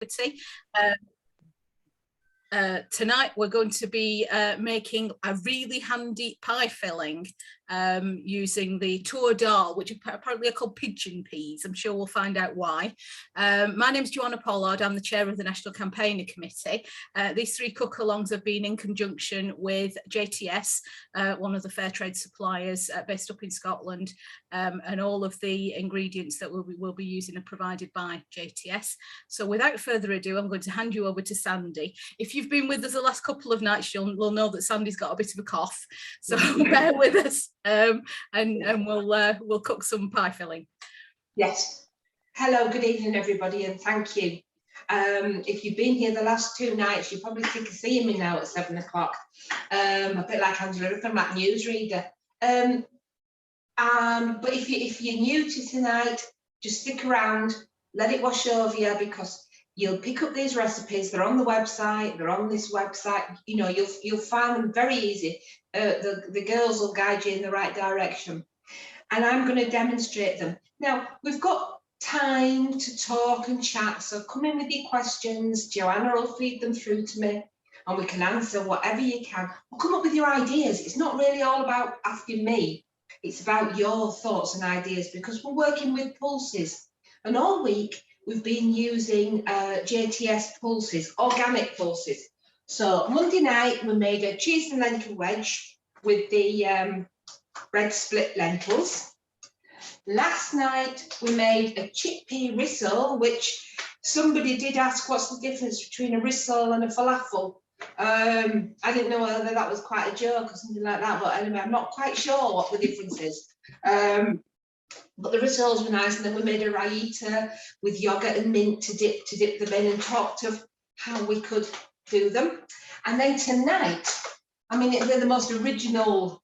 Docherty. Tonight we're going to be making a really handy pie filling using the tour dal, which apparently are called pigeon peas. I'm sure we'll find out why. My name's Joanna Pollard. I'm the chair of the National Campaigner Committee. These three cook-alongs have been in conjunction with JTS, one of the Fairtrade suppliers based up in Scotland, and all of the ingredients that we'll be using are provided by JTS. So without further ado, I'm going to hand you over to Sandy. If you've been with us the last couple of nights, you'll know that Sandy's got a bit of a cough, so bear with us, and we'll cook some pie filling. Yes. Hello, good evening, everybody, and thank you. If you've been here the last two nights, you're probably sick of seeing me now at 7 o'clock. A bit like Angela from that newsreader. But if you're new to tonight, just stick around, let it wash over you, because you'll pick up these recipes. They're on the website, they're on this website. You know, you'll find them very easy. The girls will guide you in the right direction. And I'm going to demonstrate them. Now, we've got time to talk and chat, so come in with your questions. Joanna will feed them through to me, and we can answer whatever you can. Or come up with your ideas. It's not really all about asking me. It's about your thoughts and ideas, because we're working with pulses. And all week, we've been using JTS pulses, organic pulses. So Monday night, we made a cheese and lentil wedge with the red split lentils. Last night, we made a chickpea risole, which somebody did ask what's the difference between a risole and a falafel. I didn't know whether that was quite a joke or something like that, but anyway, I'm not quite sure what the difference is. But the risoles were nice, and then we made a raita with yogurt and mint to dip them in, and talked of how we could do them. And then tonight, I mean, they're the most original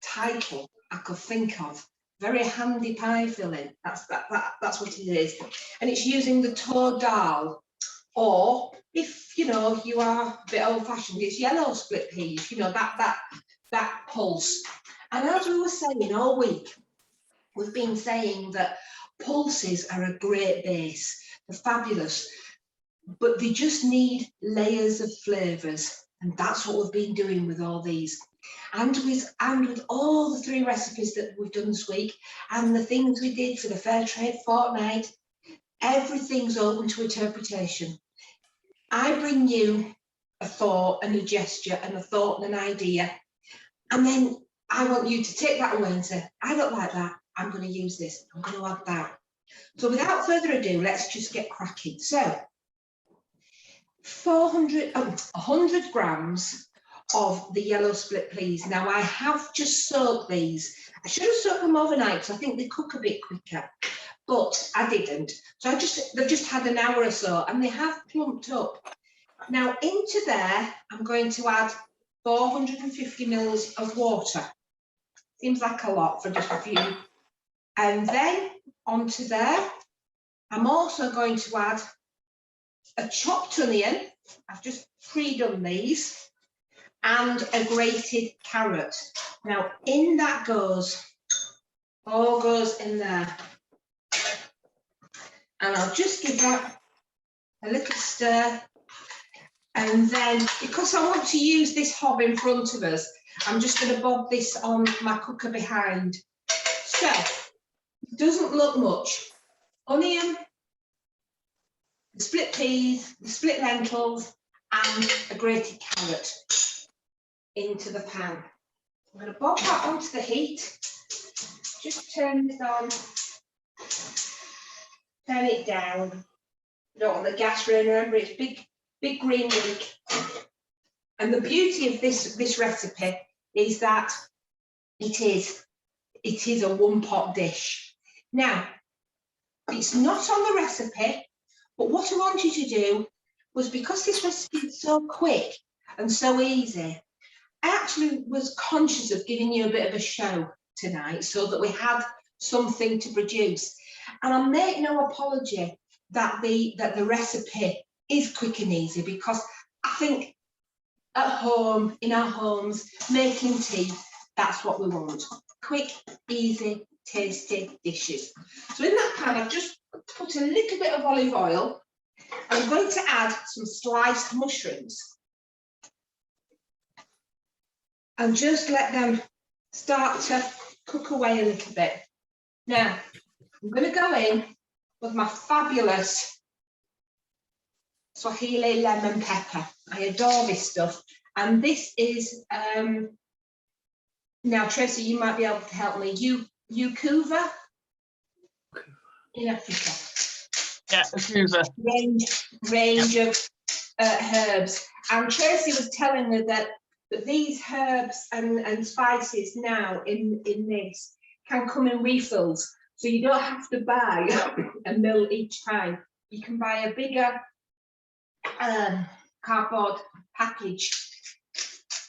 title I could think of. Very handy pie filling. That's what it is, and it's using the tour dal, or if you know you are a bit old-fashioned, it's yellow split peas. You know that pulse. And as we were saying all week, we've been saying that pulses are a great base. They're fabulous, but they just need layers of flavours, and that's what we've been doing with all these. And with all the three recipes that we've done this week, and the things we did for the Fairtrade fortnight, everything's open to interpretation. I bring you a thought and a gesture and a thought and an idea, and then I want you to take that away and say, I don't like that, I'm going to use this, I'm going to add that. So without further ado, let's just get cracking. So 100 grams of the yellow split peas. Now I have just soaked these. I should have soaked them overnight, because I think they cook a bit quicker, but I didn't. So they've just had an hour or so, and they have plumped up. Now into there, I'm going to add 450 mils of water. Seems like a lot for just a few. And then onto there, I'm also going to add a chopped onion. I've just pre-done these, and a grated carrot. Now in that all goes in there. And I'll just give that a little stir. And then, because I want to use this hob in front of us, I'm just going to bob this on my cooker behind. So, it doesn't look much. Onion, the split peas, the split lentils, and a grated carrot into the pan. I'm going to bob that onto the heat. Just turn this on. Turn it down. You don't want the gas running, remember it's big green wick. And the beauty of this recipe is that it is a one-pot dish. Now, it's not on the recipe, but what I wanted to do was, because this recipe is so quick and so easy, I actually was conscious of giving you a bit of a show tonight, so that we had something to produce. And I'll make no apology that the recipe is quick and easy, because I think at home, in our homes, making tea, that's what we want. Quick, easy, tasty dishes. So in that pan, I've just put a little bit of olive oil. I'm going to add some sliced mushrooms and just let them start to cook away a little bit. Now, I'm going to go in with my fabulous Swahili lemon pepper. I adore this stuff. And this is, now Tracy, you might be able to help me. Ukuva in Africa. Yeah, Ukuva. Range of herbs. And Tracy was telling me that these herbs and spices now in this can come in refills. So you don't have to buy a mill each time. You can buy a bigger cardboard package.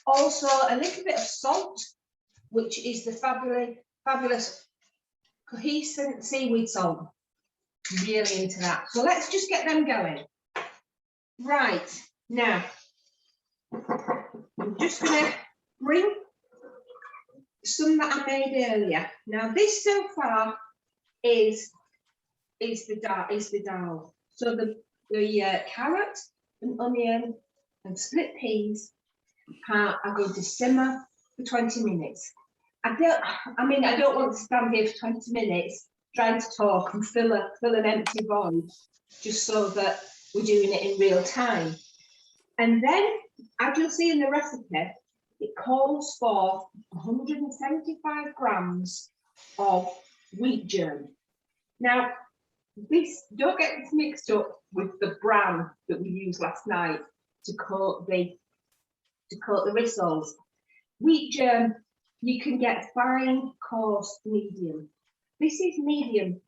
Also, a little bit of salt, which is the fabulous cohescent seaweed salt. Really into that. So let's just get them going. Right, now, I'm just going to bring some that I made earlier. Now, this so far is the dal. So the carrot and onion and split peas are going to simmer for 20 minutes. I don't want to stand here for 20 minutes trying to talk and fill an empty void, just so that we're doing it in real time. And then, as you'll see in the recipe, it calls for 175 grams of wheat germ. Now, don't get this mixed up with the bran that we used last night to coat the rissoles. Wheat germ, you can get fine, coarse, medium. This is medium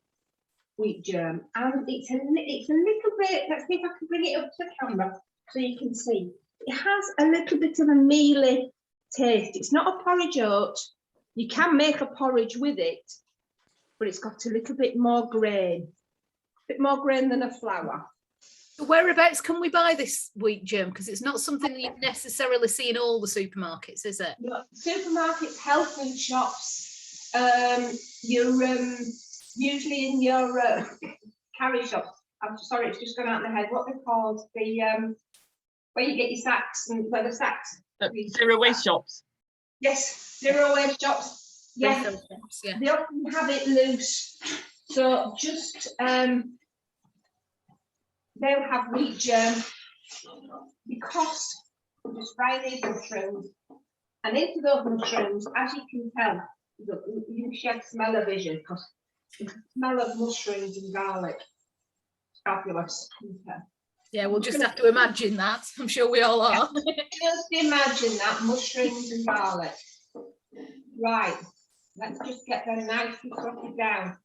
wheat germ, and it's a little bit, let's see if I can bring it up to the camera so you can see. It has a little bit of a mealy taste. It's not a porridge oat. You can make a porridge with it, but it's got a little bit more grain. A bit more grain than a flour. Whereabouts can we buy this wheat germ? Because it's not something that you necessarily see in all the supermarkets, is it? No, supermarkets, health food shops, usually in your carry shops. I'm sorry, it's just gone out of my head. What they're called? The where you get your sacks and leather sacks. Zero waste shops. Yes, zero waste shops. Yes, yeah. They often have it loose. So just they'll have wheat germ, because we're just frying these mushrooms, and into those mushrooms, as you can tell, you shed smell-o-vision, because the smell of mushrooms and garlic is fabulous. Okay. Yeah, we'll just have to imagine that. I'm sure we all are. Just imagine that, mushrooms and garlic. Right, let's just get them nicely crushed down.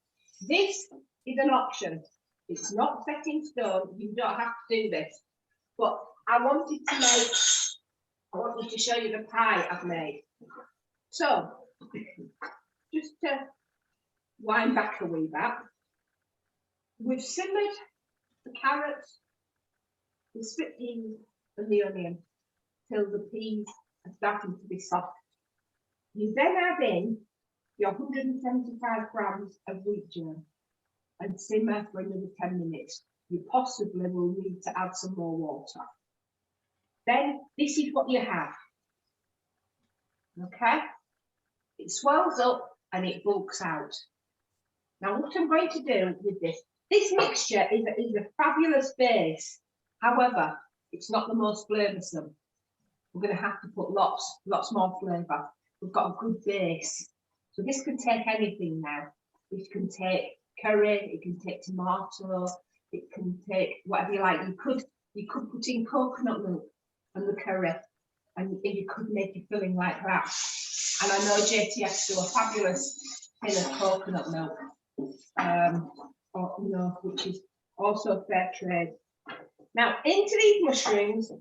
This is an option. It's not set in stone. You don't have to do this. But I want to show you the pie I've made. So, just to wind back a wee bit, we've simmered the carrots, the split peas and the onion till the peas are starting to be soft. You then add in your 175 grams of wheat germ and simmer for another 10 minutes. You possibly will need to add some more water. Then this is what you have. Okay? It swells up and it bulks out. Now what I'm going to do with this mixture is a fabulous base. However, it's not the most flavoursome. We're going to have to put lots more flavour. We've got a good base. So this can take anything now. This can take curry, it can take tomato, it can take whatever you like. You could put in coconut milk and the curry, and you could make your filling like that. And I know JTS do a fabulous tin of coconut milk, which is also Fairtrade. Now into these mushrooms,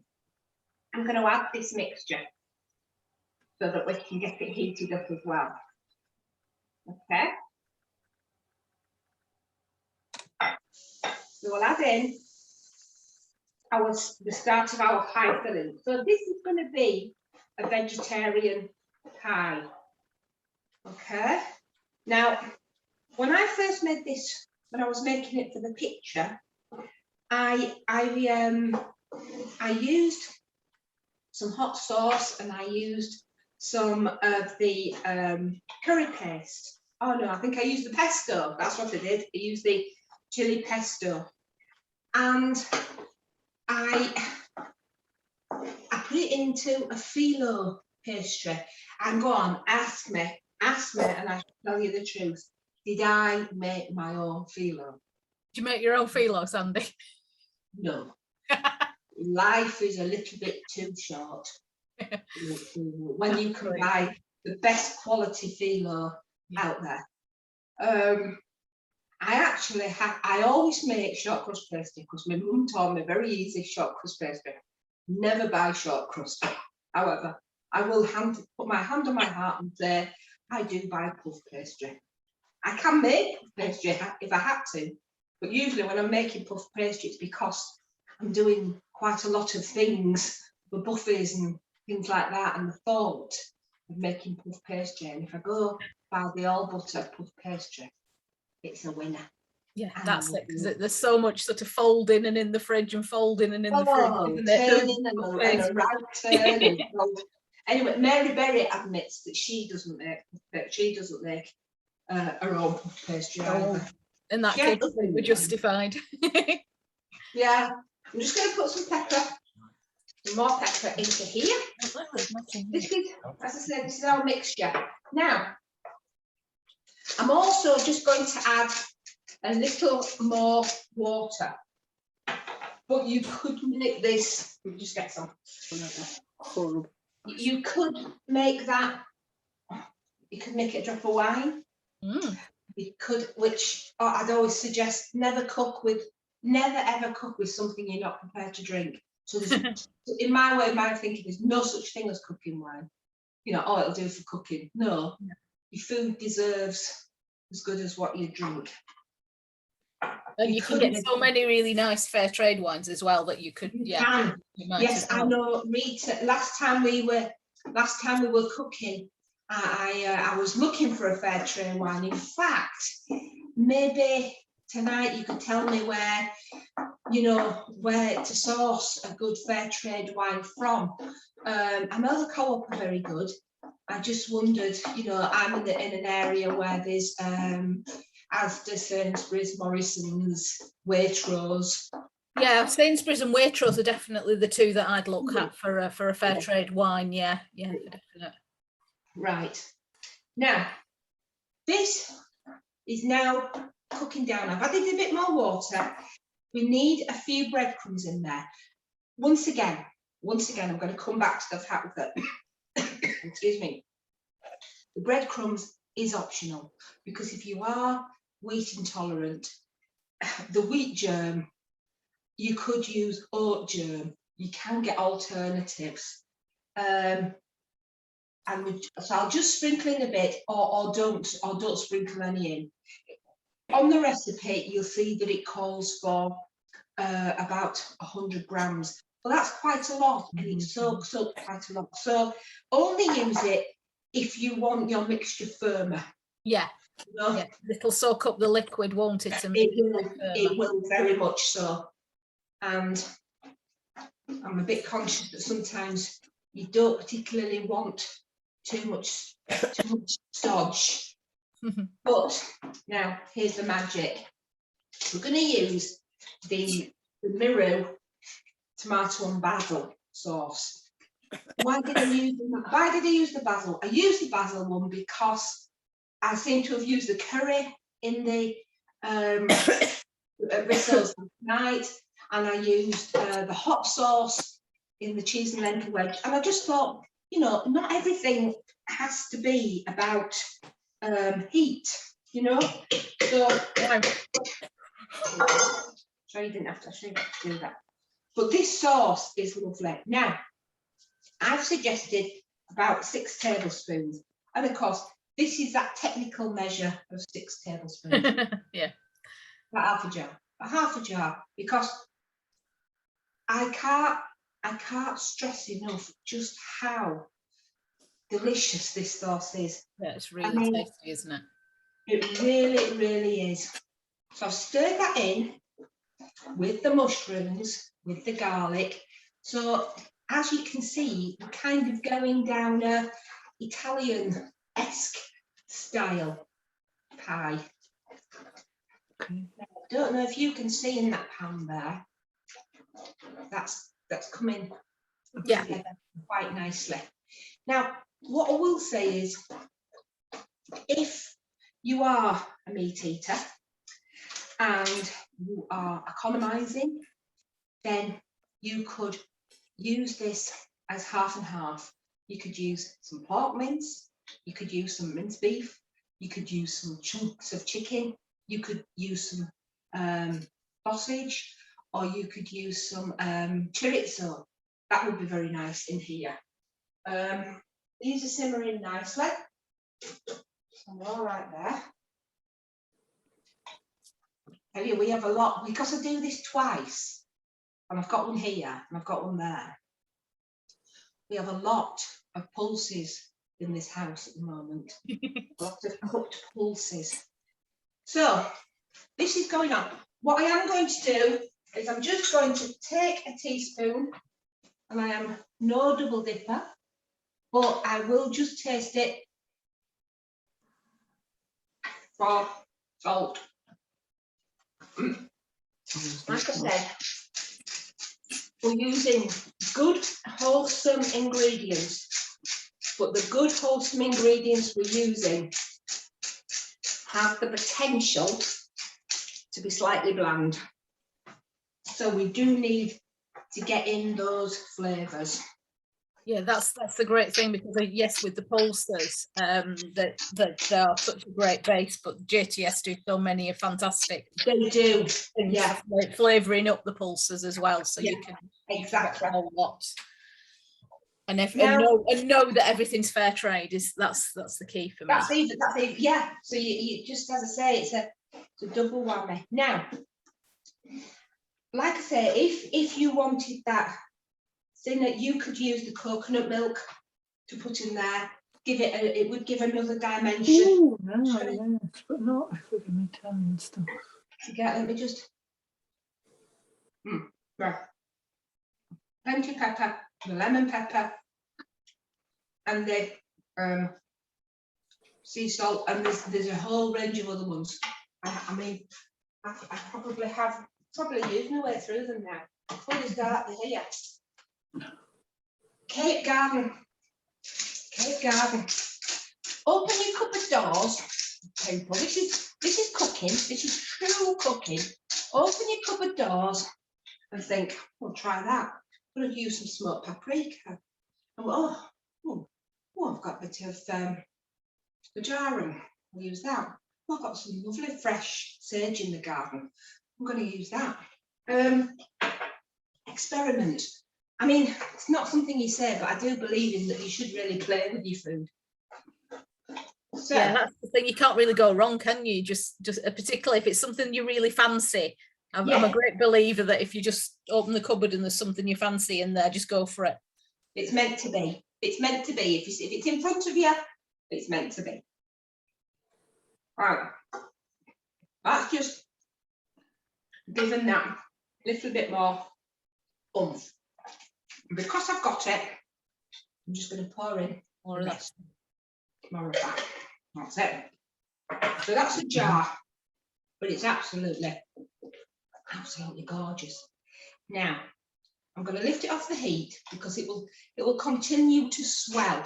I'm going to add this mixture so that we can get it heated up as well. Okay. So we'll add in the start of our pie filling. So this is going to be a vegetarian pie. Okay. Now, when I first made this when I was making it for the picture, I used some hot sauce and I used some of the curry paste. Oh no, I think I used the pesto. That's what I did. I used the chili pesto, and I put it into a phyllo pastry. And go on, ask me, and I shall tell you the truth. Did I make my own phyllo? Did you make your own phyllo, Sandy? No. Life is a little bit too short when you can buy the best quality phyllo out there. I always make short crust pastry because my mum taught me very easy short crust pastry. Never buy short crust. However, I will put my hand on my heart and say I do buy puff pastry. I can make puff pastry if I had to, but usually when I'm making puff pastry, it's because I'm doing quite a lot of things for buffets and things like that, and the thought of making puff pastry. And if I go buy the all butter puff pastry, it's a winner. Yeah, that's it, because there's so much sort of folding and in the fridge and folding and in the fridge, isn't it? Turning and a right turn and anyway, Mary Berry admits that she doesn't make her own puff pastry either. In that case, we're justified. Yeah, I'm just going to put some more pepper into here. This is, as I said, this is our mixture. Now, I'm also just going to add a little more water, but you could make this. Let me just get some. You could make that. You could make it a drop of wine. You could, which I'd always suggest, never ever cook with something you're not prepared to drink. So there's, in my way, my thinking, there's no such thing as cooking wine. You know, oh, it'll do for cooking. No, your food deserves as good as what you drink. And you can get so many really nice fair trade wines as well that you could. Yes, I know. Rita, last time we were cooking, I was looking for a fair trade wine. In fact, maybe tonight you could tell me where to source a good fair trade wine from. I know the Co-op are very good. I just wondered, I'm in an area where there's Asda, Sainsbury's, Morrison's, Waitrose. Yeah, Sainsbury's and Waitrose are definitely the two that I'd look at for a fair trade wine. Yeah, definitely. Right. Now, this is now cooking down. I've added a bit more water. We need a few breadcrumbs in there. Once again, I'm going to come back to the fact that, excuse me, the breadcrumbs is optional, because if you are wheat intolerant, the wheat germ, you could use oat germ. You can get alternatives. So I'll just sprinkle in a bit, or don't sprinkle any in. On the recipe, you'll see that it calls for about 100 grams. Well, that's quite a lot, and it soaks up quite a lot. So only use it if you want your mixture firmer. Yeah. Yeah, it'll soak up the liquid, won't it? It will very much so. And I'm a bit conscious that sometimes you don't particularly want too much stodge. But now here's the magic. We're going to use the Miru tomato and basil sauce. Why did I use the basil? I used the basil one because I seem to have used the curry in the rissoles tonight, and I used the hot sauce in the cheese and lentil wedge. And I just thought, not everything has to be about heat, So, sorry, you didn't have to do that. But this sauce is lovely. Now, I've suggested about 6 tablespoons, and of course, this is that technical measure of 6 tablespoons. Yeah. About half a jar, because I can't stress enough just how delicious this sauce is. Yeah, it's really tasty, isn't it? It really, really is. So I've stirred that in with the mushrooms, with the garlic. So as you can see, we're kind of going down a Italian-esque style pie. Okay. Now, I don't know if you can see in that pan there. That's coming together quite nicely. Now, what I will say is, if you are a meat eater and you are economising, then you could use this as half and half. You could use some pork mince, you could use some minced beef, you could use some chunks of chicken, you could use some sausage, or you could use some chorizo. That would be very nice in here. These are simmering nicely. So all right there. Tell you, we have a lot, because I do this twice, and I've got one here and I've got one there. We have a lot of pulses in this house at the moment. A lot of cooked pulses. So this is going on. What I am going to do is I'm just going to take a teaspoon, and I am no double dipper, but I will just taste it for salt. Like I said, we're using good, wholesome ingredients, but the good, wholesome ingredients we're using have the potential to be slightly bland. So we do need to get in those flavours. Yeah, that's the great thing, because yes, with the pulses, that they are such a great base, but JTS do so many are fantastic. They do, things, yeah, flavouring up the pulses as well, so you can exactly. a whole lot. And Now, and know that everything's fair trade that's the key for me. That's even, yeah. So you just, as I say, it's a double whammy. Now, like I say, if you wanted that thing, that you could use the coconut milk to put in there, it would give another dimension. Ooh, no, yes, but not if we're going to Italian stuff. Yeah, let me just. Right. Plenty of pepper, the lemon pepper, and the sea salt, and there's a whole range of other ones. I mean, I probably used my way through them now. What is that here? Cape Garden. Cape Garden. Open your cupboard doors, people. This is cooking. This is true cooking. Open your cupboard doors and think, we'll try that. I'm going to use some smoked paprika. And I've got a bit of marjoram. We'll use that. I've got some lovely fresh sage in the garden. I'm going to use that. Experiment. I mean, it's not something you say, but I do believe in that you should really play with your food. So, yeah, that's the thing. You can't really go wrong, can you? Just particularly if it's something you really fancy. I'm a great believer that if you just open the cupboard and there's something you fancy in there, just go for it. It's meant to be. It's meant to be. If it's in front of you, it's meant to be. Right. That's just given that little bit more oomph. Because I've got it, I'm just going to pour in more of that. More of that. That's it. So that's a jar, but it's absolutely gorgeous. Now I'm going to lift it off the heat because it will continue to swell,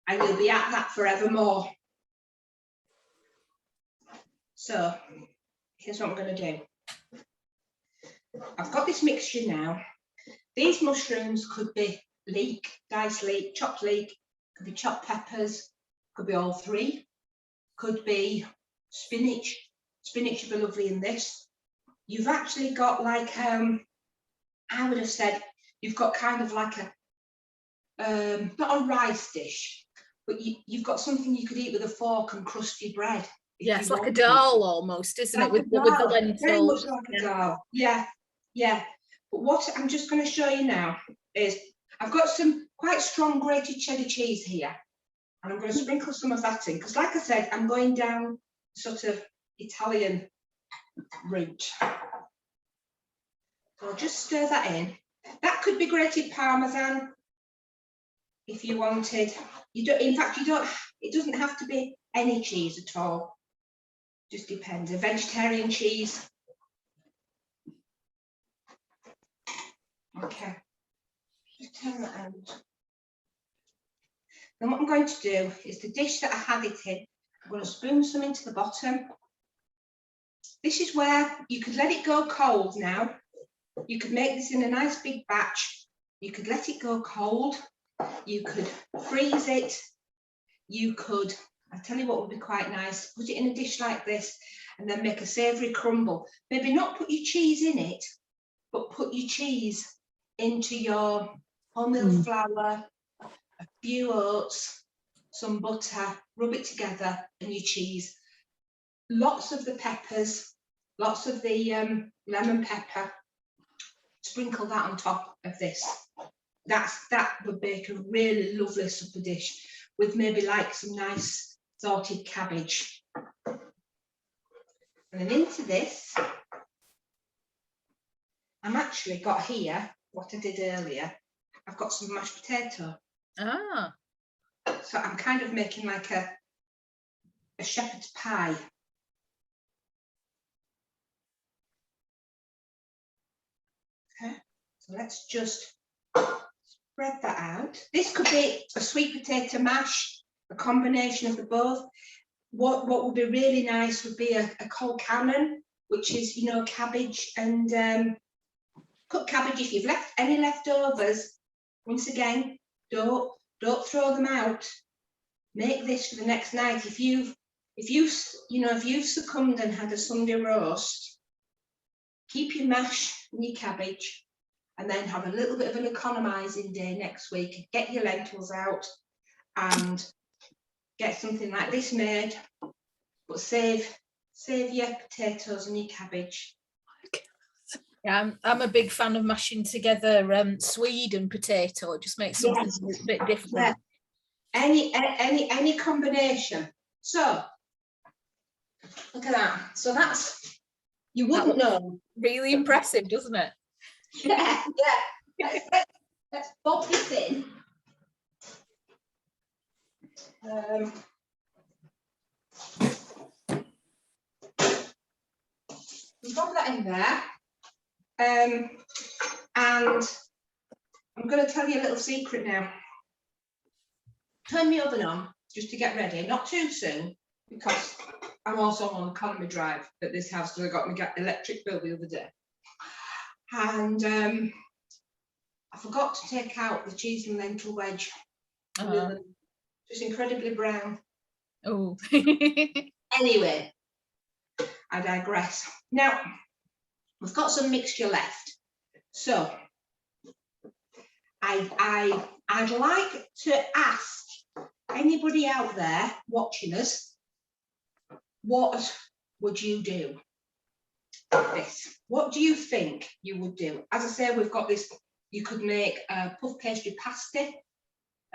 and you'll be at that forevermore. So here's what I'm going to do. I've got this mixture now. These mushrooms could be leek, diced leek, chopped leek, could be chopped peppers, could be all three, could be spinach. Spinach would be lovely in this. You've actually got like, I would have said, you've got kind of like a, not a rice dish, but you've got something you could eat with a fork and crusty bread. Yeah, it's like a dal almost, isn't it? With the lentils. Very much like a dal. Yeah, yeah. But what I'm just going to show you now is I've got some quite strong grated cheddar cheese here, and I'm going to sprinkle some of that in because, like I said, I'm going down sort of Italian root. So just stir that in. That could be grated Parmesan if you wanted. You don't, in fact, you don't, it doesn't have to be any cheese at all. Just depends. A vegetarian cheese. Okay. Just turn that out. Then what I'm going to do is the dish that I had it in, I'm going to spoon some into the bottom. This is where you could let it go cold now. You could make this in a nice big batch. You could let it go cold. You could freeze it. You could, I'll tell you what would be quite nice, put it in a dish like this and then make a savoury crumble. Maybe not put your cheese in it, but put your cheese into your wholemeal flour, a few oats, some butter, rub it together and your cheese. Lots of the peppers, lots of the lemon pepper. Sprinkle that on top of this. That would make a really lovely supper dish with maybe like some nice salted cabbage. And then into this, I'm actually got here what I did earlier. I've got some mashed potato. Ah. So I'm kind of making like a shepherd's pie. Okay, so let's just spread that out. This could be a sweet potato mash, a combination of the both. What would be really nice would be a cold cannon, which is, you know, cabbage and cooked cabbage. If you've left any leftovers, once again, don't throw them out. Make this for the next night. If you've succumbed and had a Sunday roast, keep your mash and your cabbage, and then have a little bit of an economising day next week. Get your lentils out and get something like this made, but save your potatoes and your cabbage. Yeah, I'm a big fan of mashing together Swede and potato. It just makes something a bit different. Yeah. Any combination. So look at that. So that's, you wouldn't know. Really impressive, doesn't it? Yeah. Let's pop this in. Pop that in there. And I'm going to tell you a little secret now. Turn the oven on just to get ready, not too soon, because I'm also on economy drive at this house because I got my electric bill the other day. And I forgot to take out the cheese and lentil wedge. Just incredibly brown. Oh. Anyway, I digress. Now, we've got some mixture left. So I'd like to ask anybody out there watching us, what would you do with this? What do you think you would do? As I say, we've got this. You could make puff pastry pasty.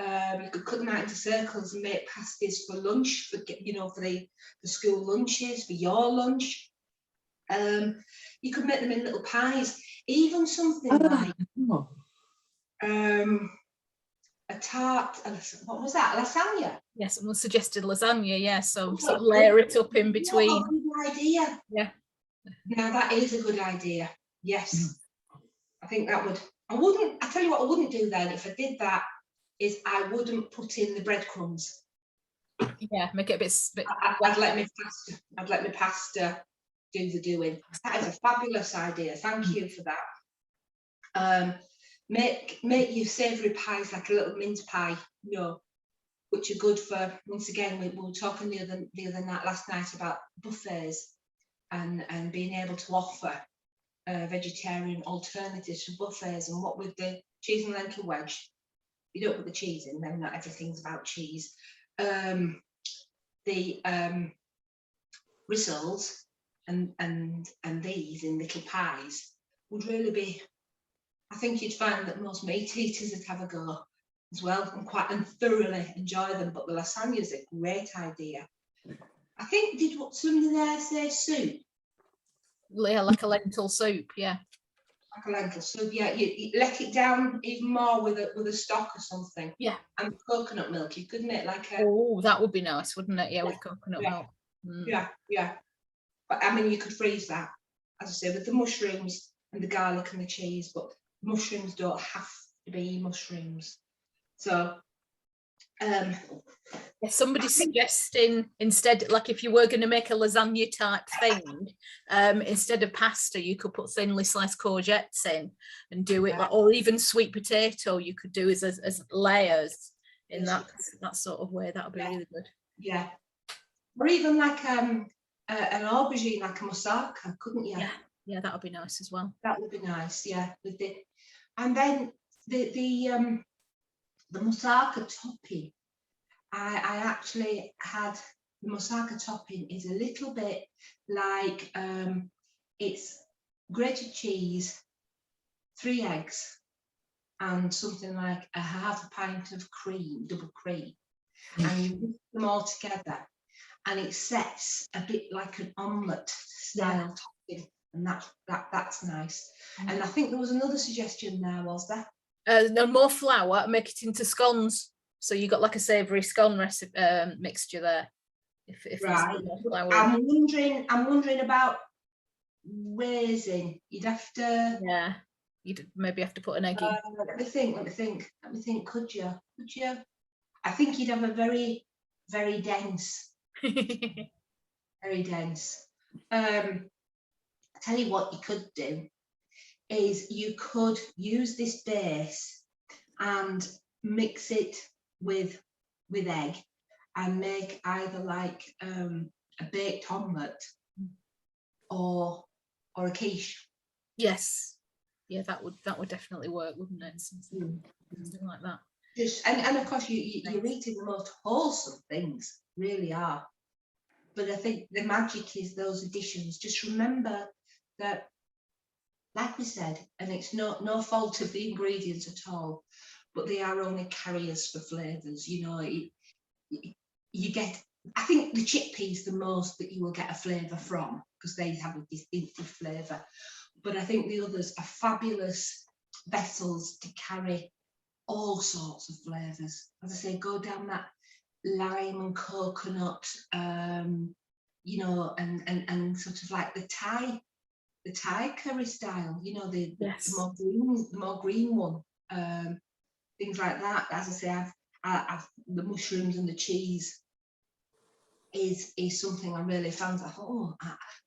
You could cut them out into circles and make pasties for lunch, for the school lunches, for your lunch. You could make them in little pies, even something like a tart. What was that? Lasagna. Yes, someone suggested lasagna. Yeah, so sort of layer it up in between. What a good idea. Yeah. Now that is a good idea. Yes, I think that would. I tell you what I wouldn't do then if I did that, is I wouldn't put in the breadcrumbs. Yeah, make it a bit. I'd let my pasta do the doing. That is a fabulous idea. Thank you for that. Make your savoury pies like a little mince pie, which are good for. Once again, we were talking the other night, last night, about buffets and being able to offer vegetarian alternatives to buffets. And what with the cheese and lentil wedge, you don't put the cheese in, then not everything's about cheese. The rissoles and these in little pies would really be. I think you'd find that most meat eaters would have a go as well and thoroughly enjoy them. But the lasagna is a great idea. I think, did somebody there say soup? Yeah, like a lentil soup, yeah. Like a lentil soup, yeah. You let it down even more with a stock or something. Yeah. And coconut milk, you could make like a. Oh, that would be nice, wouldn't it? Yeah, with coconut milk. Yeah, yeah. But I mean, you could freeze that, as I say, with the mushrooms and the garlic and the cheese, but mushrooms don't have to be mushrooms. So, somebody's suggesting instead, like if you were going to make a lasagna type thing, instead of pasta, you could put thinly sliced courgettes in and do it, like, or even sweet potato. You could do as layers in that sort of way. That would be really good. Yeah, or even like an aubergine, like a moussaka, couldn't you? Yeah, that would be nice as well. That would be nice, yeah. With the, and then the moussaka topping. I actually had the moussaka topping is a little bit like it's grated cheese, 3 eggs, and something like a half a pint of cream, double cream, and you mix them all together, and it sets a bit like an omelette style topping, and that's nice. And I think there was another suggestion there, was there? No, more flour, make it into scones. So you got like a savoury scone recipe mixture there. If right. I'm wondering about raising. You'd have to. Yeah, you'd maybe have to put an egg in. Let me think. Could you? I think you'd have a very, very dense. Very dense. I tell you what you could do is you could use this base and mix it with egg and make either like a baked omelette or a quiche. Yes, yeah, that would definitely work, wouldn't it? Something like that. Just and of course you're eating the most wholesome things, really are. But I think the magic is those additions. Just remember that, like we said, and it's no fault of the ingredients at all, but they are only carriers for flavours. You know, you get, I think the chickpeas the most that you will get a flavour from, because they have a distinctive flavour. But I think the others are fabulous vessels to carry all sorts of flavours. As I say, go down that lime and coconut, you know, and sort of like the Thai curry style, you know, the more green one, things like that. As I say, I've the mushrooms and the cheese is something I'm really fancy. I thought,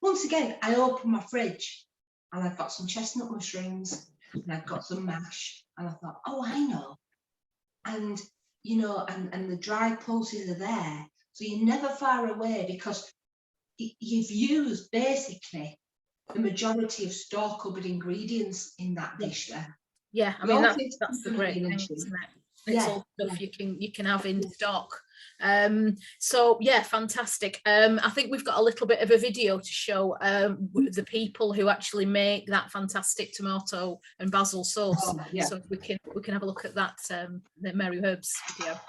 once again, I opened my fridge and I've got some chestnut mushrooms and I've got some mash, and I thought, oh, I know. And you know, and the dried pulses are there, so you're never far away, because you've used basically the majority of store-cupboard ingredients in that dish there. Yeah, I mean that's the great thing, isn't it? It's all stuff you can have in stock. So yeah, fantastic. I think we've got a little bit of a video to show the people who actually make that fantastic tomato and basil sauce. So we can have a look at that, the Mary Herbs video.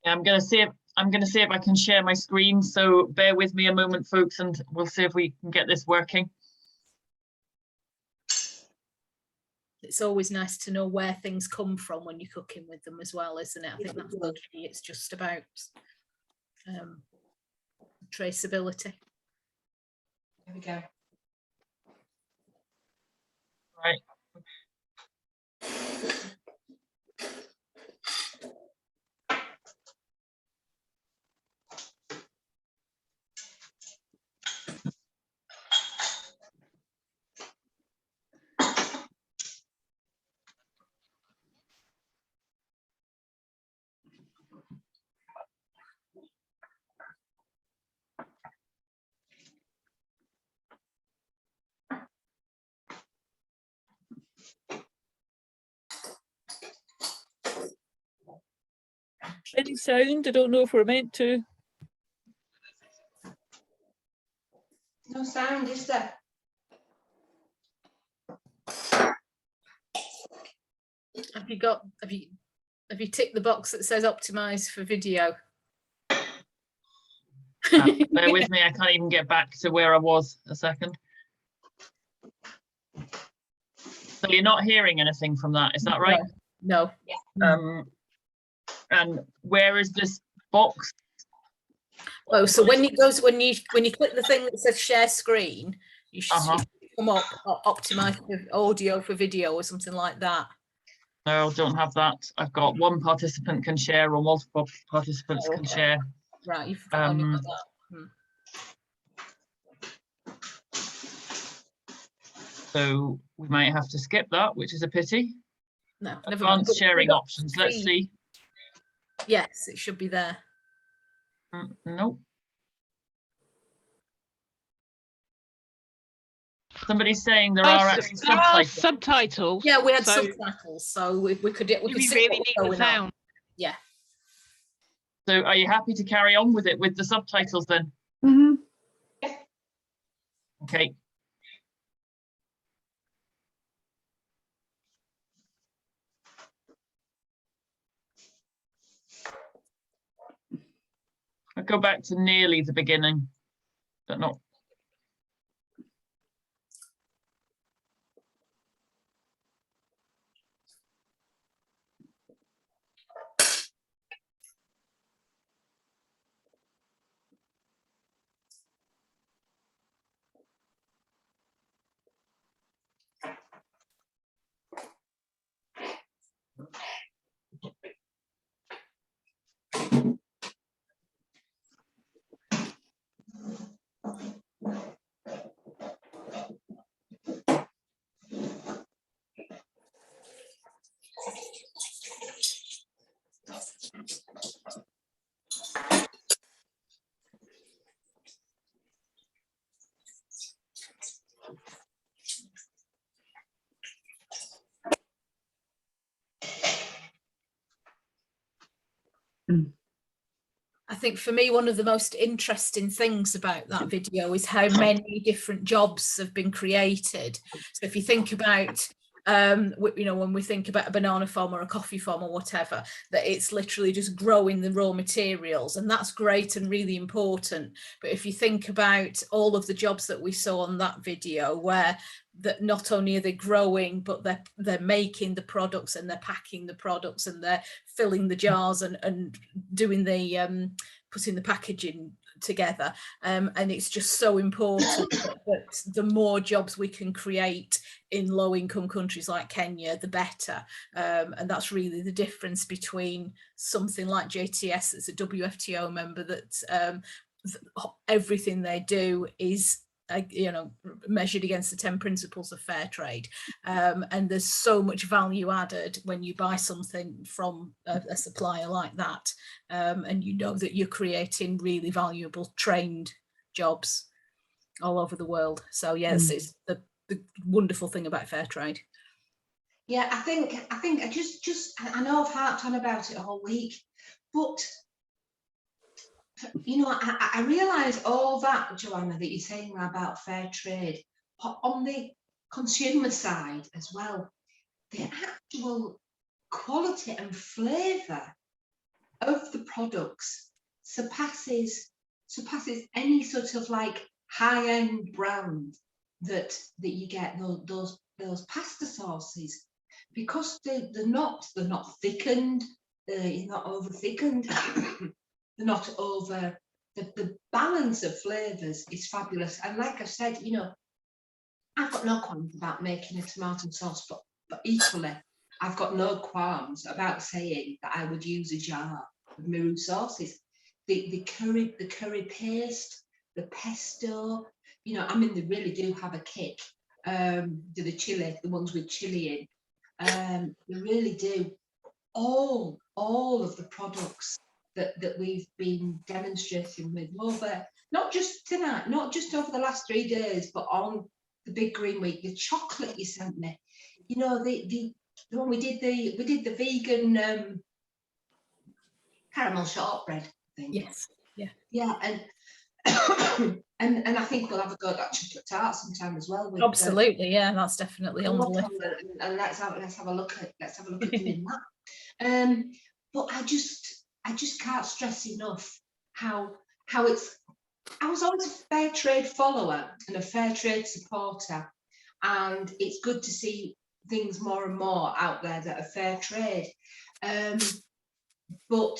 Yeah, I'm gonna see if I can share my screen, so bear with me a moment, folks, and we'll see if we can get this working. It's always nice to know where things come from when you're cooking with them as well, isn't it? I think that's the key. It's just about traceability. There we go. Right. Any sound? I don't know if we're meant to. No sound, is there? Have you ticked the box that says optimize for video? Bear with me, I can't even get back to where I was a second. So you're not hearing anything from that, is that right? No. And where is this box? Oh, so when you click the thing that says share screen, you should come up optimize for audio for video or something like that. No, don't have that. I've got one participant can share or multiple participants can share. Right, you've only got that. So we might have to skip that, which is a pity. No, never mind. Advanced sharing options. Let's see. Yes, it should be there. Nope. Somebody's saying there are actually subtitles. Yeah, we had subtitles, so we could. We really need the sound. Yeah. So, are you happy to carry on with it with the subtitles then? Mm-hmm. Yeah. Okay. I'll go back to nearly the beginning, but not. I think for me, one of the most interesting things about that video is how many different jobs have been created. So if you think about, when we think about a banana farm or a coffee farm or whatever, that it's literally just growing the raw materials, and that's great and really important. But if you think about all of the jobs that we saw on that video, where that not only are they growing, but they're making the products and they're packing the products and they're filling the jars and doing the putting the packaging together, and it's just so important that the more jobs we can create in low-income countries like Kenya, the better, and that's really the difference between something like JTS, that's a WFTO member, that everything they do is measured against the 10 principles of fair trade, and there's so much value added when you buy something from a supplier like that, and you know that you're creating really valuable trained jobs all over the world. So yes, it's the wonderful thing about fair trade. Yeah, I think I know I've harped on about it all week, but I realise all that, Joanna, that you're saying about fair trade, on the consumer side as well, the actual quality and flavour of the products surpasses any sort of like high-end brand that you get those pasta sauces, because they're not thickened, they're not over thickened. They're not over, the balance of flavours is fabulous. And like I said, I've got no qualms about making a tomato sauce, but equally, I've got no qualms about saying that I would use a jar of Miru sauces. The curry paste, the pesto, they really do have a kick. The chili, the ones with chili in, they really do. All of the products that we've been demonstrating with over, not just tonight, not just over the last 3 days, but on the Big Green Week, the chocolate you sent me, the one we did the vegan caramel shortbread thing. Yes, yeah, and I think we'll have a go at that chocolate tart sometime as well. Absolutely, yeah, that's definitely on the list. And let's have a look at doing that. But I just can't stress enough how it's. I was always a fair trade follower and a fair trade supporter, and it's good to see things more and more out there that are fair trade. But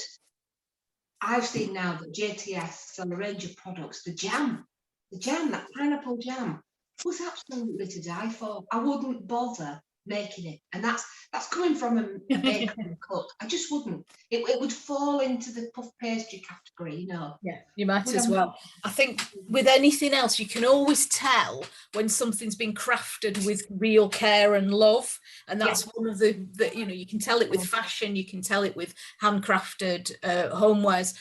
I've seen now that JTS sell a range of products. The jam, that pineapple jam was absolutely to die for. I wouldn't bother making it, and that's coming from a baker and cook. I just wouldn't. It would fall into the puff pastry category, you know. Yeah, you might as well. I think with anything else, you can always tell when something's been crafted with real care and love, and that's one of the you know, you can tell it with fashion, you can tell it with handcrafted homewares,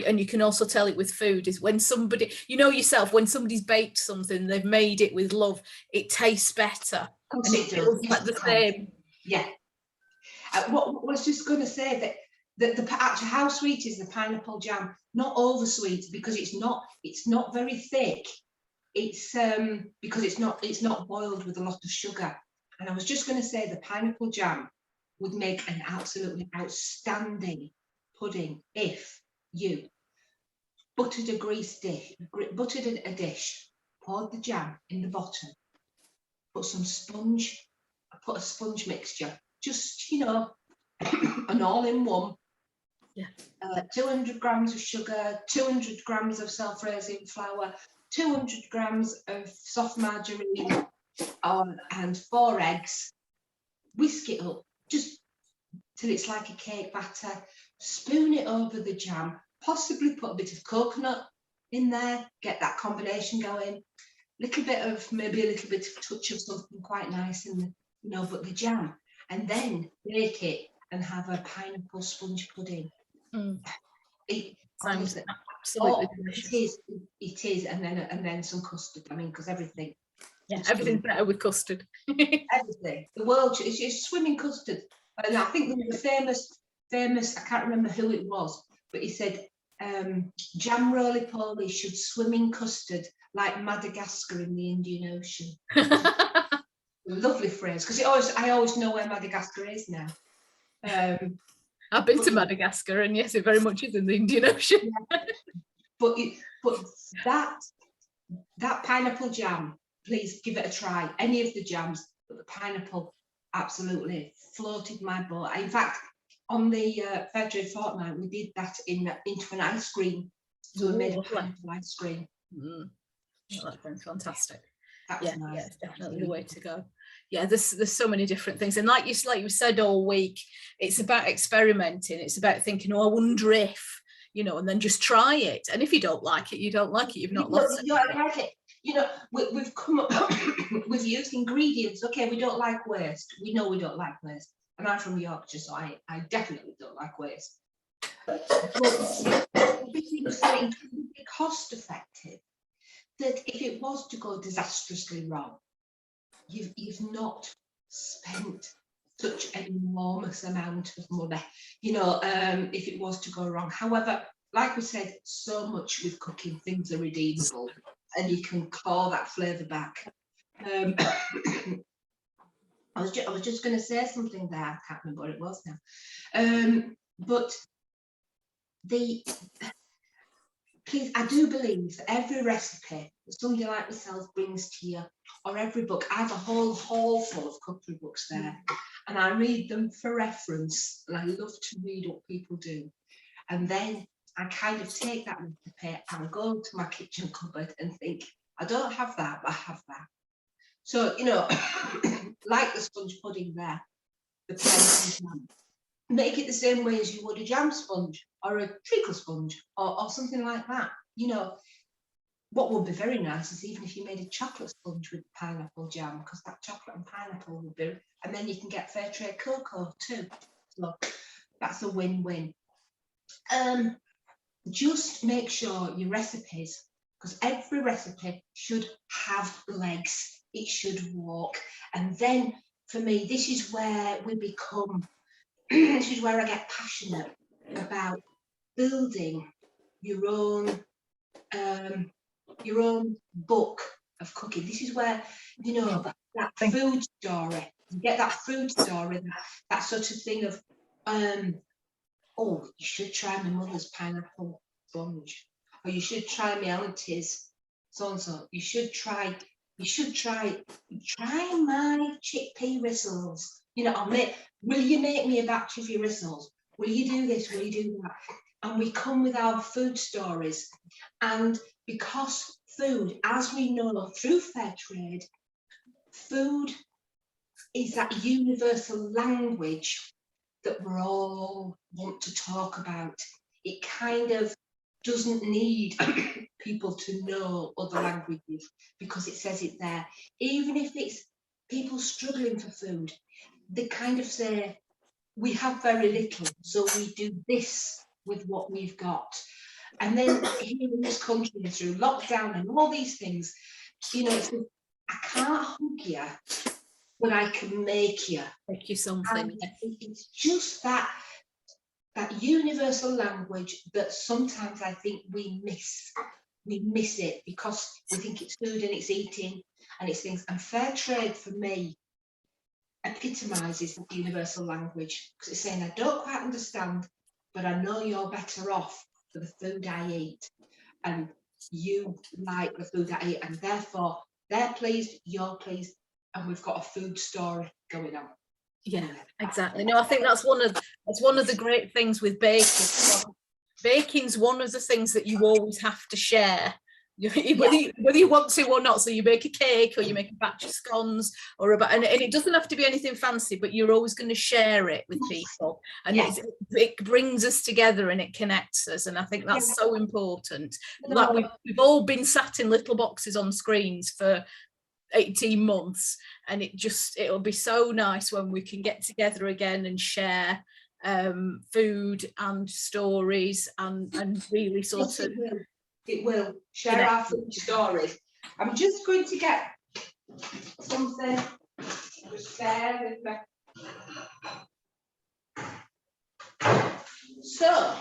and you can also tell it with food. Is when somebody, you know yourself, when somebody's baked something, they've made it with love, it tastes better. And it feels like the same. Yeah. What I was just going to say that actually, how sweet is the pineapple jam? Not over sweet, because it's not very thick. It's because it's not boiled with a lot of sugar. And I was just going to say the pineapple jam would make an absolutely outstanding pudding if you buttered a dish, poured the jam in the bottom, put some sponge, put a sponge mixture, just, you know, an all-in-one. Yeah. 200 grams of sugar, 200 grams of self-raising flour, 200 grams of soft margarine, and 4 eggs. Whisk it up just till it's like a cake batter. Spoon it over the jam. Possibly put a bit of coconut in there. Get that combination going. Maybe a little bit of touch of something quite nice in the, you know, but the jam, and then bake it and have a pineapple sponge pudding. It sounds absolutely delicious. It is, and then some custard. I mean, because everything. Yeah, everything's better with custard. Everything. The world is swimming custard, and I think there was a famous. I can't remember who it was, but he said, "Jam roly-poly should swim in custard like Madagascar in the Indian Ocean." Lovely phrase, because I always know where Madagascar is now. I've been to Madagascar, and yes, it very much is in the Indian Ocean. But that pineapple jam, please give it a try. Any of the jams, but the pineapple absolutely floated my boat. In fact, on the Fairtrade fortnight, we did that into an ice cream. So we made a pineapple ice cream. Oh, that sounds fantastic. Nice. Yeah, it's definitely the way to go. Yeah, there's so many different things, and like you said all week, it's about experimenting. It's about thinking, oh, I wonder if, you know, and then just try it. And if you don't like it, you don't like it. You've not lost it. You don't like it. You know, we've come up with used ingredients. Okay, we don't like waste. We know we don't like waste. And I'm from Yorkshire, so I definitely don't like waste. But it's so incredibly cost effective that if it was to go disastrously wrong, you've not spent such an enormous amount of money, you know, if it was to go wrong. However, like we said, so much with cooking, things are redeemable and you can claw that flavour back. I was just going to say something there. I can't remember what it was now. But please, I do believe that every recipe that somebody like myself brings to you, or every book, I have a whole haul full of cookery books there, and I read them for reference, and I love to read what people do. And then I kind of take that recipe and go to my kitchen cupboard and think, I don't have that, but I have that. So, you know, like the sponge pudding there, the jam, make it the same way as you would a jam sponge or a treacle sponge or something like that. You know, what would be very nice is even if you made a chocolate sponge with pineapple jam, because that chocolate and pineapple would be, and then you can get Fairtrade cocoa too. So that's a win-win. Just make sure your recipes, because every recipe should have legs, it should walk. And then for me, this is where we become, this is where I get passionate about building your own book of cooking. This is where, you know, that food story, you get that food story, that sort of thing of, oh, you should try my mother's pineapple sponge, or you should try my auntie's so-and-so. You should try, you should try my chickpea rissoles. You know, will you make me a batch of your rissoles? Will you do this? Will you do that? And we come with our food stories. And because food, as we know through Fairtrade, food is that universal language that we all want to talk about. It kind of doesn't need people to know other languages because it says it there. Even if it's people struggling for food, they kind of say, we have very little, so we do this with what we've got. And then here in this country, through lockdown and all these things, you know, it's, I can't hug you, but I can make you. Make you something. And it's just that universal language that sometimes I think we miss. We miss it because we think it's food and it's eating and it's things. And fair trade for me epitomises the universal language because it's saying I don't quite understand, but I know you're better off for the food I eat, and you like the food I eat, and therefore they're pleased, you're pleased, and we've got a food story going on. Yeah, exactly. No, I think that's one of the great things with baking. Baking's one of the things that you always have to share, whether you want to or not. So you make a cake or you make a batch of scones or and it doesn't have to be anything fancy, but you're always going to share it with people, and it brings us together and it connects us, and I think that's so important. Like we've all been sat in little boxes on screens for 18 months, and it'll be so nice when we can get together again and share food and stories and really sort of it will share our food stories. I'm just going to get something, just bear with me. So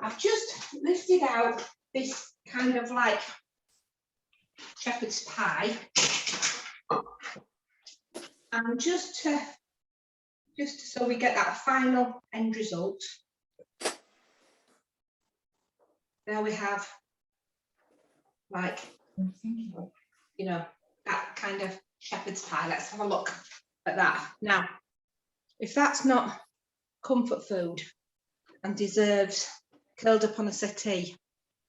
I've just lifted out this kind of like shepherd's pie, and just so we get that final end result. There we have, like, you know, that kind of shepherd's pie. Let's have a look at that. Now, if that's not comfort food and deserves curled up on a settee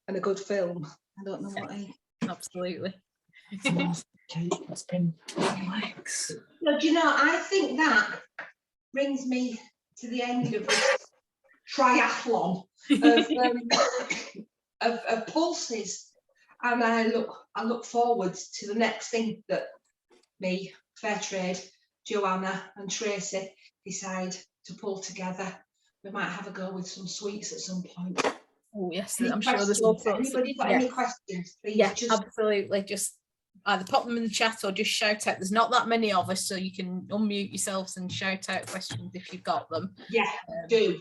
and a good film, I don't know what is. Absolutely. It's been legs. So, do you know, I think that brings me to the end of this triathlon of pulses, and I look forward to the next thing that me, Fairtrade, Joanna and Tracy decide to pull together. We might have a go with some sweets at some point. Oh yes, Any I'm sure there's all sorts. Anybody got any questions? Please, yeah, just absolutely. Just either pop them in the chat or just shout out. There's not that many of us, so you can unmute yourselves and shout out questions if you've got them. Yeah, do.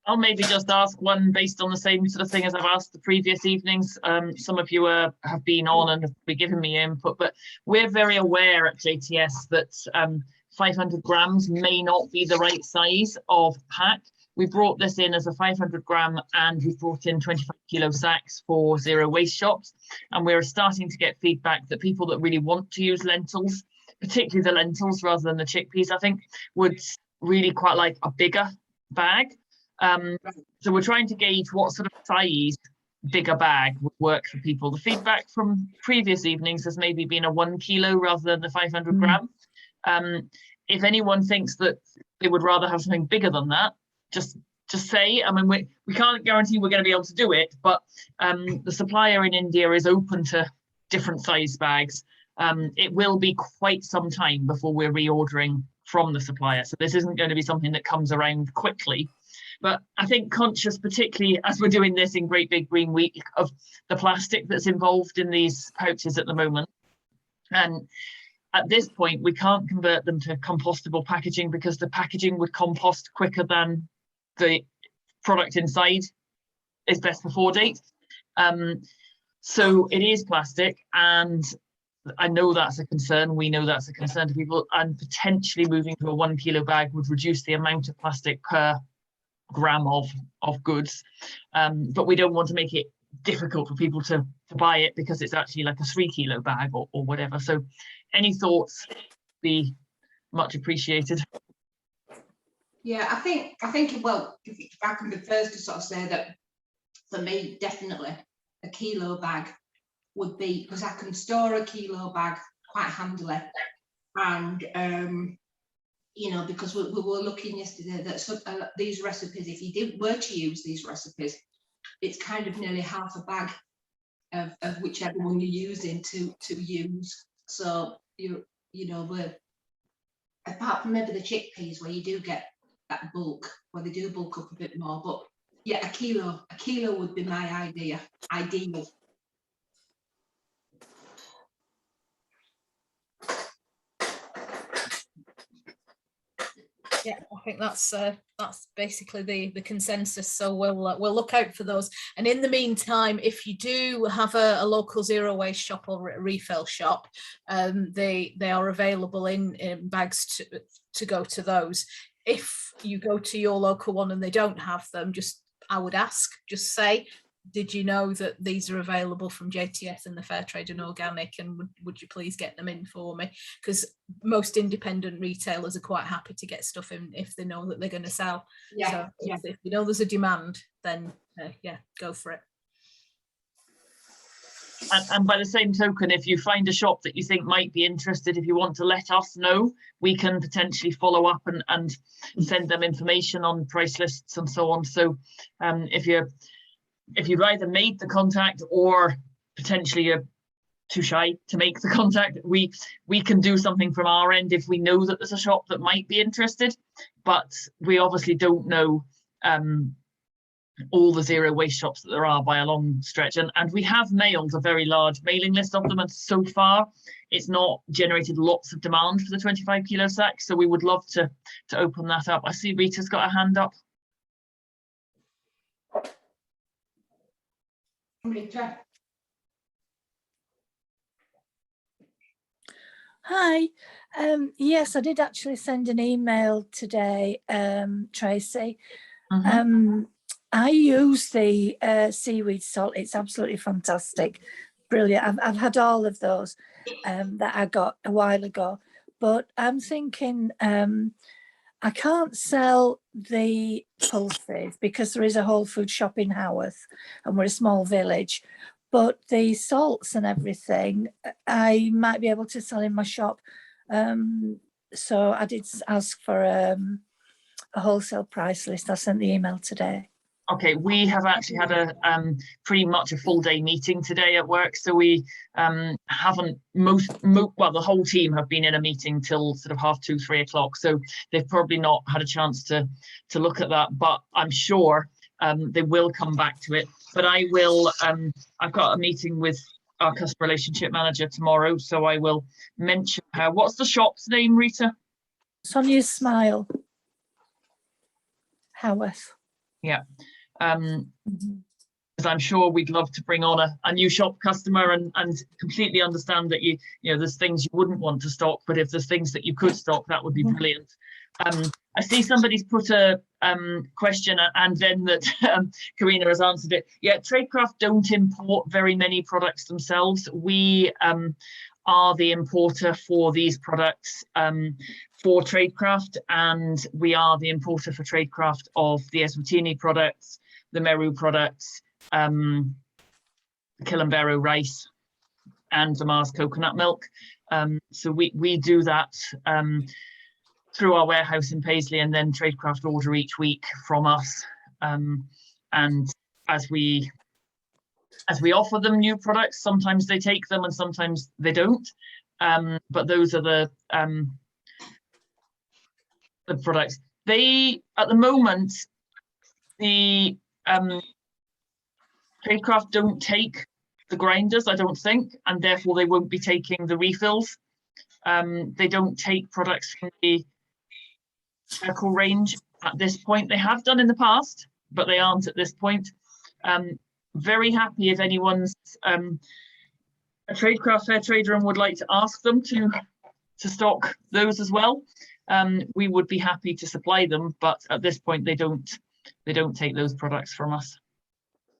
I'll maybe just ask one based on the same sort of thing as I've asked the previous evenings. Some of you have been on and have been giving me input, but we're very aware at JTS that 500 grams may not be the right size of pack. We brought this in as a 500 gram and we've brought in 25 kilo sacks for zero waste shops. And we're starting to get feedback that people that really want to use lentils, particularly the lentils rather than the chickpeas, I think, would really quite like a bigger bag. So we're trying to gauge what sort of size bigger bag would work for people. The feedback from previous evenings has maybe been a 1 kilo rather than the 500 gram. If anyone thinks that they would rather have something bigger than that, just say. I mean, we can't guarantee we're going to be able to do it, but the supplier in India is open to different size bags. It will be quite some time before we're reordering from the supplier, so this isn't going to be something that comes around quickly. But I think conscious, particularly as we're doing this in Great Big Green Week, of the plastic that's involved in these pouches at the moment. And at this point, we can't convert them to compostable packaging because the packaging would compost quicker than the product inside is best before date. So it is plastic, and I know that's a concern. We know that's a concern to people, and potentially moving to a 1 kilo bag would reduce the amount of plastic per gram of goods, but we don't want to make it difficult for people to buy it because it's actually like a 3 kilo bag or whatever. So any thoughts be much appreciated. Yeah, I think well, if I can be first to sort of say that for me, definitely a kilo bag would be, because I can store a kilo bag quite handily, and you know, because we were looking yesterday that some, these recipes, if you were to use these recipes, it's kind of nearly half a bag of whichever one you're using to use. So you know, we're, apart from maybe the chickpeas where you do get that bulk, where they do bulk up a bit more, but yeah, a kilo would be my ideal. Yeah, I think that's basically the consensus. So we'll look out for those. And in the meantime, if you do have a local zero waste shop or a refill shop, they are available in bags to go to those. If you go to your local one and they don't have them, I would ask, just say, did you know that these are available from JTS and the Fairtrade and Organic, and would you please get them in for me? Because most independent retailers are quite happy to get stuff in if they know that they're going to sell. Yeah, so yeah. If you know there's a demand, then yeah, go for it. And by the same token, if you find a shop that you think might be interested, if you want to let us know, we can potentially follow up and send them information on price lists and so on. So if you've either made the contact or potentially you're too shy to make the contact, we can do something from our end if we know that there's a shop that might be interested, but we obviously don't know all the zero waste shops that there are by a long stretch, and we have mailed a very large mailing list of them, and so far it's not generated lots of demand for the 25 kilo sack, so we would love to open that up. I see Rita's got a hand up. Rita. Hi. Yes, I did actually send an email today, Tracy. I use the seaweed salt. It's absolutely fantastic, brilliant. I've had all of those that I got a while ago, but I'm thinking I can't sell the pulses because there is a Whole Food shop in Haworth and we're a small village, but the salts and everything I might be able to sell in my shop. So I did ask for a wholesale price list. I sent the email today. Okay, we have actually had a pretty much a full day meeting today at work, so we haven't well, the whole team have been in a meeting till sort of 2:30, 3 o'clock, so they've probably not had a chance to look at that, but I'm sure they will come back to it. But I will, I've got a meeting with our customer relationship manager tomorrow, so I will mention her. What's the shop's name, Rita? Sonia's Smile, Haworth. Yeah. Because I'm sure we'd love to bring on a new shop customer and completely understand that you know there's things you wouldn't want to stock, but if there's things that you could stock, that would be brilliant. I see somebody's put a question and then that Karina has answered it. Yeah, Tradecraft don't import very many products themselves. We are the importer for these products for Tradecraft, and we are the importer for Tradecraft of the Eswatini products, the Meru products, the Kilimanjaro rice, and the Mars coconut milk. So we do that through our warehouse in Paisley, and then Tradecraft order each week from us. And as we offer them new products, sometimes they take them and sometimes they don't. But those are the products. They, at the moment, the Tradecraft don't take the grinders, I don't think, and therefore they won't be taking the refills. They don't take products from the circle range at this point. They have done in the past, but they aren't at this point. Very happy if anyone's a Tradecraft fair trader and would like to ask them to stock those as well. We would be happy to supply them, but at this point they don't they don't take those products from us.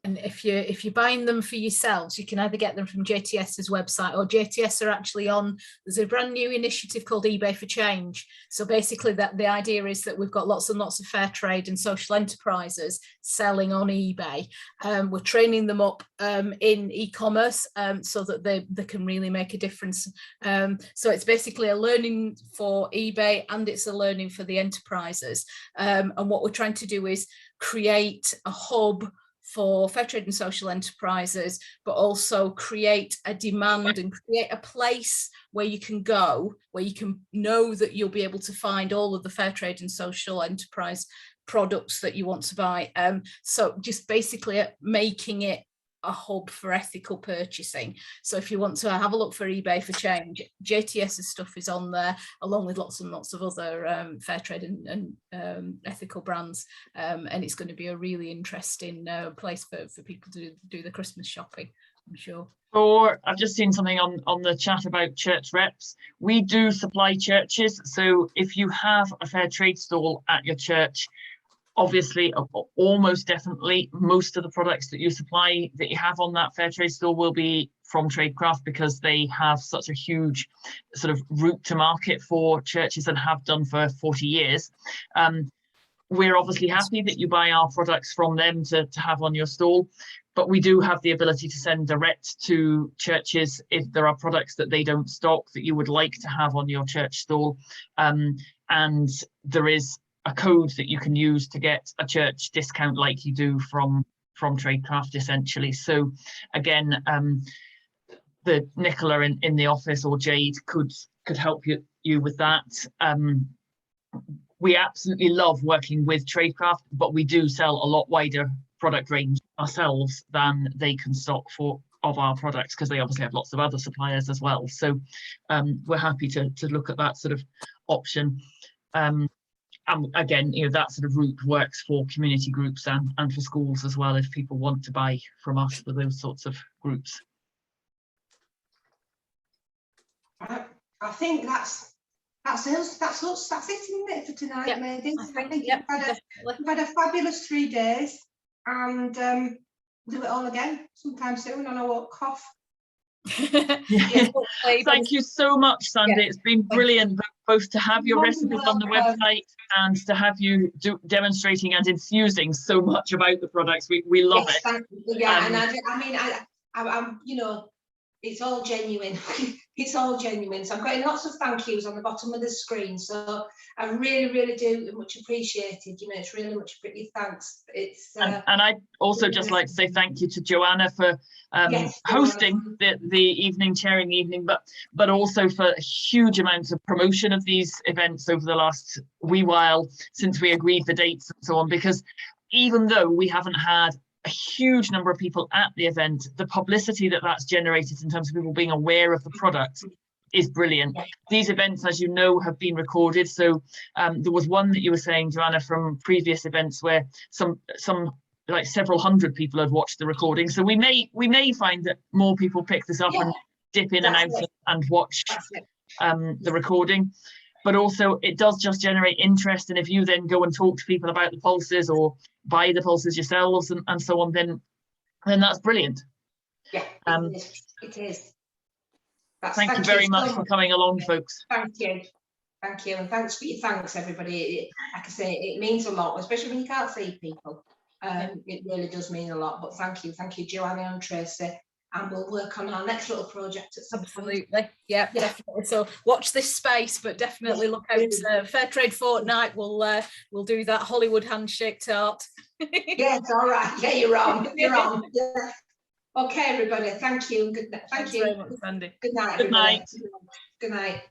And if you're buying them for yourselves, you can either get them from JTS's website, or JTS are actually on, there's a brand new initiative called eBay for Change. So basically that the idea is that we've got lots and lots of fair trade and social enterprises selling on eBay. We're training them up in e-commerce so that they can really make a difference. So it's basically a learning for eBay, and it's a learning for the enterprises. And what we're trying to do is create a hub for fair trade and social enterprises, but also create a demand and create a place where you can go, where you can know that you'll be able to find all of the fair trade and social enterprise products that you want to buy. So just basically making it a hub for ethical purchasing. So if you want to have a look for eBay for Change, JTS's stuff is on there, along with lots and lots of other fair trade and ethical brands. And it's going to be a really interesting place for people to do the Christmas shopping, I'm sure. Or I've just seen something on the chat about church reps. We do supply churches. So if you have a fair trade stall at your church, obviously, almost definitely, most of the products that you supply, that you have on that fair trade store, will be from Tradecraft, because they have such a huge sort of route to market for churches and have done for 40 years. We're obviously happy that you buy our products from them to have on your stall, but we do have the ability to send direct to churches if there are products that they don't stock that you would like to have on your church stall. And there is a code that you can use to get a church discount like you do from Tradecraft, essentially. So again, the Nicola in the office, or Jade, could help you with that. We absolutely love working with Tradecraft, but we do sell a lot wider product range ourselves than they can stock of our products, because they obviously have lots of other suppliers as well. So we're happy to look at that sort of option. And again, you know, that sort of route works for community groups and for schools as well, if people want to buy from us for those sorts of groups. I think that's us. That's it, isn't it, for tonight, yep. ladies? I think yep, we've had a fabulous 3 days, and we'll do it all again sometime soon, and I won't cough. Yes, thank you so much, Sandy. Yeah. It's been brilliant both to have your recipes on the website and to have you demonstrating and enthusing so much about the products. We love it. Thank you. Yeah, and I'm you know, it's all genuine. It's all genuine. So I'm getting lots of thank yous on the bottom of the screen. So I really do much appreciated. You know, it's really much appreciated. Thanks. It's and I'd also just like to say thank you to Joanna for hosting the evening, chairing the evening, but also for huge amounts of promotion of these events over the last wee while since we agreed the dates and so on, because even though we haven't had a huge number of people at the event, the publicity that's generated in terms of people being aware of the product is brilliant. These events, as you know, have been recorded. So there was one that you were saying, Joanna, from previous events where some like several hundred people had watched the recording. So we may find that more people pick this up and dip in and out and watch the recording. But also it does just generate interest, and if you then go and talk to people about the pulses or buy the pulses yourselves and so on, then that's brilliant. Yeah, it is. Thank you very much for coming along, folks. Thank you, and thanks for your thanks, everybody. Like I say, it means a lot, especially when you can't see people. It really does mean a lot. But thank you, Joanna and Tracy. And we'll work on our next little project at some point. Yeah, definitely. So watch this space, but definitely look out. Fairtrade Fortnight. We'll do that Hollywood handshake tart. Yes, all right. Yeah, you're on. Yeah. Okay, everybody. Thank you. Good night. Thank you very much, Sandy. Good night. Good night. Good night.